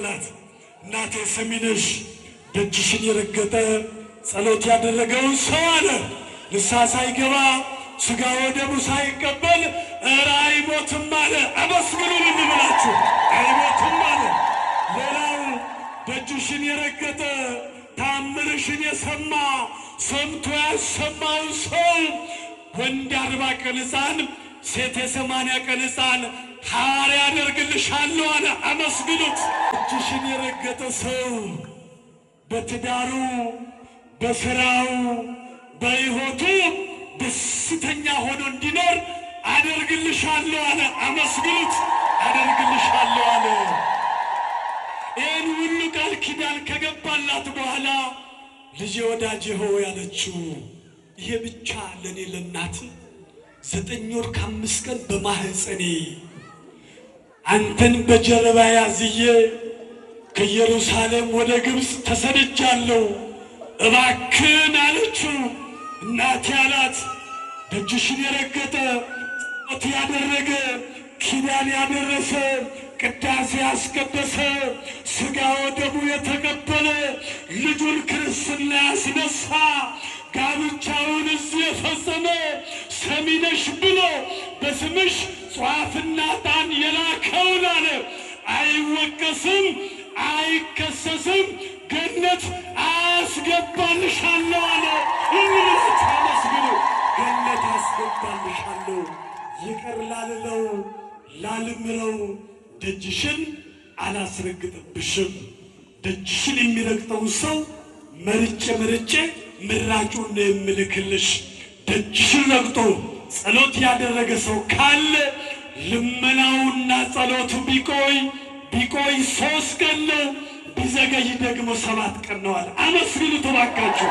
እናቴ ስሚነሽ ደጅሽን የረገጠ ጸሎት ያደረገውን ሰው አለ ንስሐ ሳይገባ ሥጋ ወደሙ ሳይቀበል አይሞትም አለ። አመስግኑልኝ ብላችሁ አይሞትም አለ። ሌላው ደጅሽን የረገጠ ታምርሽን የሰማ ሰምቶ ያሰማው ሰው ወንድ 40 ቀን ሕፃን ሴት 80 ቀን ሕፃን ሐዋርያ ያደርግልሻለሁ አለ። አመስግኑት። እጅሽን የረገጠ ሰው በትዳሩ በሥራው በሕይወቱ ደስተኛ ሆኖ እንዲኖር አደርግልሻለሁ አለ። አመስግኑት። አደርግልሻለሁ አለ። ይህን ሁሉ ቃል ኪዳን ከገባላት በኋላ ልጄ ወዳጄ ሆይ ያለችው ይሄ ብቻ ለኔ ለእናት 9 ወር ከ5 ቀን በማህፀኔ አንተን በጀርባ ያዝዬ ከኢየሩሳሌም ወደ ግብፅ ተሰድጃለሁ እባክህን አለችው። እናቴ አላት ደጅሽን የረገጠ ጸሎት ያደረገ ኪዳን ያደረሰ ቅዳሴ ያስቀደሰ ሥጋ ወደሙ የተቀበለ ልጁን ክርስትና ያስነሳ ጋብቻውን እዚህ የፈጸመ ሰሚነሽ ብሎ በስምሽ ጧፍና ዕጣን የላከውን አለ አይወቀስም አይከሰስም ገነት አስገባልሻለሁ አለ። እንግዲህ አመስግኑ። ገነት አስገባልሻለሁ ይቅር ላልለው ላልምረው ደጅሽን አላስረግጥብሽም። ደጅሽን የሚረግጠው ሰው መርጬ ምራጩን ነው የምልክልሽ። ደጅሽን ረግጦ ጸሎት ያደረገ ሰው ካለ ልመናውና ጸሎቱ ቢቆይ 3 ቀን ነው፣ ቢዘገይ ደግሞ 7 ቀን ነው አለ። አመስግኑ ተባካችሁ።